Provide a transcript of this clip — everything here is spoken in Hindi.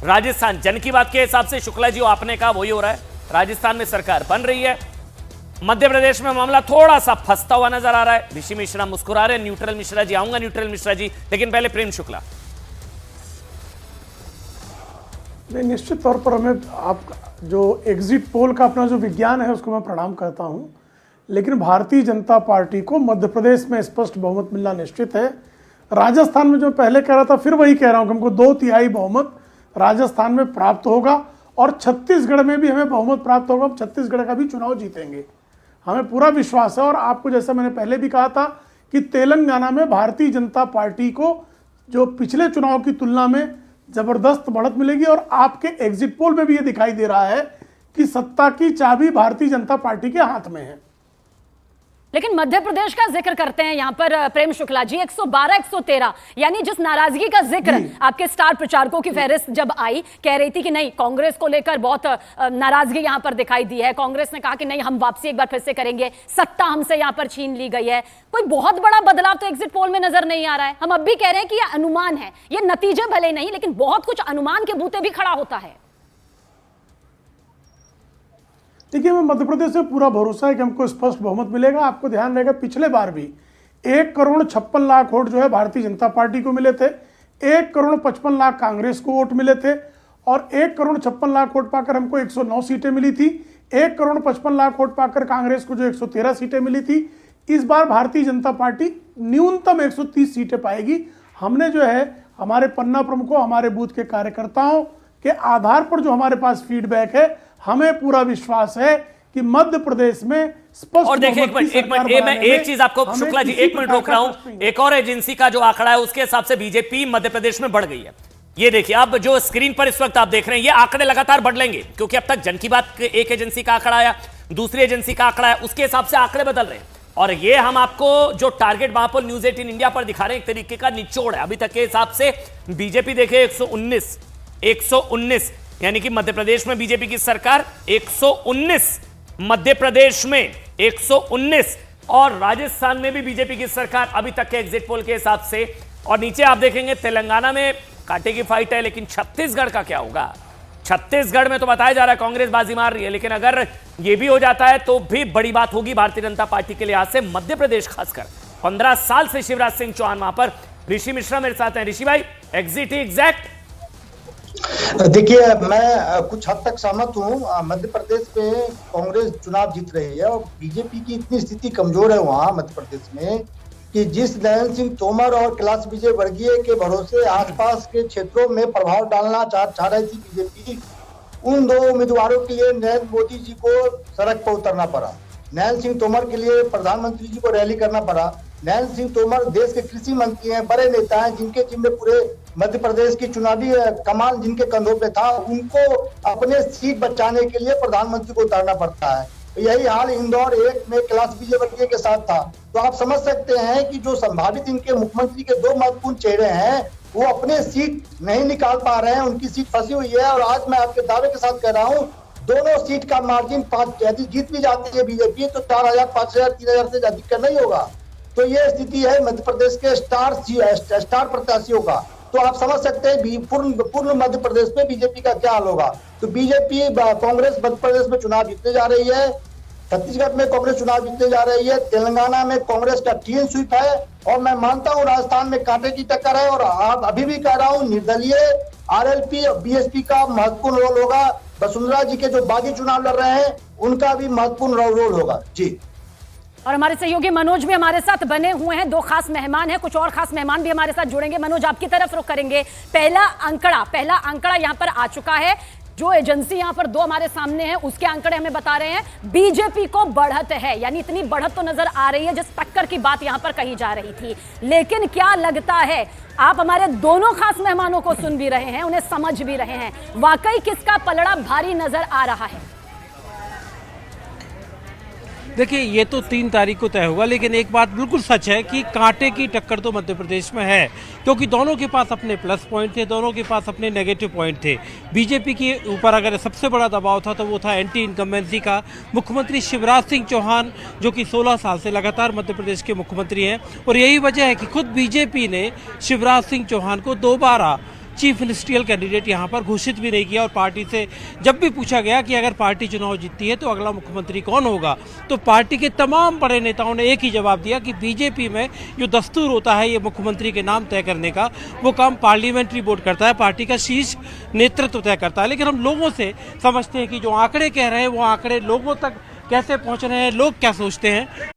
राजस्थान जन की बात के हिसाब से शुक्ला जी आपने कहा वही हो रहा है। राजस्थान में सरकार बन रही है, मध्य प्रदेश में मामला थोड़ा सा फंसता हुआ नजर आ रहा है। ऋषि मिश्रा मुस्कुरा रहे हैं। न्यूट्रल मिश्रा जी, आऊंगा न्यूट्रल मिश्रा जी, लेकिन पहले प्रेम शुक्ला। नहीं, निश्चित तौर पर हमें आप जो एग्जिट पोल का अपना जो विज्ञान है उसको मैं प्रणाम करता हूं, लेकिन भारतीय जनता पार्टी को मध्य प्रदेश में स्पष्ट बहुमत मिलना निश्चित है। राजस्थान में जो पहले कह रहा था फिर वही कह रहा हूं कि हमको 2/3 बहुमत राजस्थान में प्राप्त होगा और छत्तीसगढ़ में भी हमें बहुमत प्राप्त होगा। हम छत्तीसगढ़ का भी चुनाव जीतेंगे, हमें पूरा विश्वास है। और आपको जैसा मैंने पहले भी कहा था कि तेलंगाना में भारतीय जनता पार्टी को जो पिछले चुनाव की तुलना में जबरदस्त बढ़त मिलेगी और आपके एग्जिट पोल में भी ये दिखाई दे रहा है कि सत्ता की चाबी भारतीय जनता पार्टी के हाथ में है। लेकिन मध्य प्रदेश का जिक्र करते हैं यहां पर प्रेम शुक्ला जी, 112 113 यानी जिस नाराजगी का जिक्र आपके स्टार प्रचारकों की फहरिस्त जब आई, कह रही थी कि नहीं कांग्रेस को लेकर बहुत नाराजगी यहां पर दिखाई दी है, कांग्रेस ने कहा कि नहीं हम वापसी एक बार फिर से करेंगे, सत्ता हमसे यहां पर छीन ली गई है। कोई बहुत बड़ा बदलाव तो एग्जिट पोल में नजर नहीं आ रहा है। हम अब भी कह रहे हैं कि यह अनुमान है, ये नतीजे भले नहीं, लेकिन बहुत कुछ अनुमान के बूते भी खड़ा होता है। देखिए, हमें मध्य प्रदेश से पूरा भरोसा है कि हमको स्पष्ट बहुमत मिलेगा। आपको ध्यान रहेगा पिछले बार भी 1,56,00,000 वोट जो है भारतीय जनता पार्टी को मिले थे, 1,55,00,000 कांग्रेस को वोट मिले थे और 1,56,00,000 वोट पाकर हमको 109 सीटें मिली थी। 1,55,00,000 वोट पाकर कांग्रेस को जो 113 सीटें मिली थी। इस बार भारतीय जनता पार्टी न्यूनतम 130 सीटें पाएगी। हमने जो है हमारे पन्ना प्रमुखों, हमारे बूथ के कार्यकर्ताओं के आधार पर जो हमारे पास फीडबैक है, हमें पूरा विश्वास है कि मध्य प्रदेश में स्पष्ट। और देखिए मैं एक चीज आपको शुक्ला जी 1 मिनट रोक रहा हूं। एक और एजेंसी का जो आंकड़ा है उसके हिसाब से बीजेपी मध्य प्रदेश में बढ़ गई है। ये देखिए अब जो स्क्रीन पर इस वक्त आप देख रहे हैं, ये आंकड़े लगातार बढ़ लेंगे क्योंकि अब तक जन की बात एक एजेंसी का आंकड़ा आया, दूसरी एजेंसी का आंकड़ा है, उसके हिसाब से आंकड़े बदल रहे हैं। और ये हम आपको जो टारगेट महापोल न्यूज 18 इंडिया पर दिखा रहे हैं, एक तरीके का निचोड़ है अभी तक के हिसाब से। बीजेपी देखे 119 यानी कि मध्य प्रदेश में बीजेपी की सरकार 119, मध्य प्रदेश में 119 और राजस्थान में भी बीजेपी की सरकार अभी तक के एग्जिट पोल के हिसाब से। और नीचे आप देखेंगे तेलंगाना में कांटे की फाइट है, लेकिन छत्तीसगढ़ का क्या होगा? छत्तीसगढ़ में तो बताया जा रहा है कांग्रेस बाजी मार रही है, लेकिन अगर यह भी हो जाता है तो भी बड़ी बात होगी भारतीय जनता पार्टी के लिहाज से। मध्य प्रदेश खासकर 15 साल से शिवराज सिंह चौहान वहां पर। ऋषि मिश्रा मेरे साथ हैं। ऋषि भाई, एग्जिट ही एग्जैक्ट? देखिए, मैं कुछ हद तक सहमत हूँ। मध्य प्रदेश में कांग्रेस चुनाव जीत रही है और बीजेपी की इतनी स्थिति कमजोर है वहाँ मध्य प्रदेश में कि जिस नरेंद्र सिंह तोमर और कैलाश विजयवर्गीय के भरोसे आसपास के क्षेत्रों में प्रभाव डालना चाह रही थी बीजेपी, उन 2 उम्मीदवारों के लिए नरेंद्र मोदी जी को सड़क पर उतरना पड़ा। नरेंद्र सिंह तोमर के लिए प्रधानमंत्री जी को रैली करना पड़ा। नरेंद्र सिंह तोमर देश के कृषि मंत्री हैं, बड़े नेता हैं, जिनके जिम्मे पूरे मध्य प्रदेश की चुनावी कमान जिनके कंधों पे था, उनको अपने सीट बचाने के लिए प्रधानमंत्री को उतारना पड़ता है। यही हाल इंदौर 1 में कैलाश विजयवर्गीय के साथ था। तो आप समझ सकते हैं कि जो संभावित इनके मुख्यमंत्री के 2 महत्वपूर्ण चेहरे हैं, वो अपने सीट नहीं निकाल पा रहे हैं, उनकी सीट फंसी हुई है। और आज मैं आपके दावे के साथ कह रहा हूँ, दोनों सीट का मार्जिन 5, यदि जीत भी जाती है बीजेपी तो 4,000, 5,000, 3,000 से अधिक का नहीं होगा। तो ये स्थिति है मध्य प्रदेश के स्टार प्रत्याशियों का। तो आप समझ सकते हैं पूर्ण मध्य प्रदेश में बीजेपी का क्या हाल होगा। तो बीजेपी कांग्रेस मध्य प्रदेश में चुनाव जीतने जा रही है, छत्तीसगढ़ में कांग्रेस चुनाव जीतने जा रही है, तेलंगाना में कांग्रेस का क्लीन स्वीप है और मैं मानता हूं राजस्थान में कांटे की टक्कर है। और आप अभी भी कह रहा हूं, निर्दलीय आरएलपी और बीएसपी का महत्वपूर्ण रोल होगा। वसुंधरा जी के जो बागी चुनाव लड़ रहे हैं उनका भी महत्वपूर्ण रोल होगा जी। और हमारे सहयोगी मनोज भी हमारे साथ बने हुए हैं। 2 खास मेहमान हैं, कुछ और खास मेहमान भी हमारे साथ जुड़ेंगे। मनोज, आपकी तरफ रुख करेंगे। पहला आंकड़ा यहां पर आ चुका है। जो एजेंसी यहां पर 2 हमारे सामने है, उसके आंकड़े हमें बता रहे हैं बीजेपी को बढ़त है, यानी इतनी बढ़त तो नजर आ रही है जिस टक्कर की बात यहां पर कही जा रही थी। लेकिन क्या लगता है, आप हमारे दोनों खास मेहमानों को सुन भी रहे हैं, उन्हें समझ भी रहे हैं, वाकई किसका पलड़ा भारी नजर आ रहा है? देखिए, ये तो 3 तारीख को तय होगा, लेकिन एक बात बिल्कुल सच है कि कांटे की टक्कर तो मध्य प्रदेश में है, क्योंकि दोनों के पास अपने प्लस पॉइंट थे, दोनों के पास अपने नेगेटिव पॉइंट थे। बीजेपी के ऊपर अगर सबसे बड़ा दबाव था तो वो था एंटी इनकम्बेंसी का। मुख्यमंत्री शिवराज सिंह चौहान जो कि 16 साल से लगातार मध्य प्रदेश के मुख्यमंत्री हैं, और यही वजह है कि खुद बीजेपी ने शिवराज सिंह चौहान को दोबारा चीफ मिनिस्ट्रियल कैंडिडेट यहाँ पर घोषित भी नहीं किया। और पार्टी से जब भी पूछा गया कि अगर पार्टी चुनाव जीतती है तो अगला मुख्यमंत्री कौन होगा, तो पार्टी के तमाम बड़े नेताओं ने एक ही जवाब दिया कि बीजेपी में जो दस्तूर होता है ये मुख्यमंत्री के नाम तय करने का, वो काम पार्लियामेंट्री बोर्ड करता है, पार्टी का शीर्ष नेतृत्व तय करता है। लेकिन हम लोगों से समझते हैं कि जो आंकड़े कह रहे हैं वो आंकड़े लोगों तक कैसे पहुंच रहे हैं, लोग क्या सोचते हैं,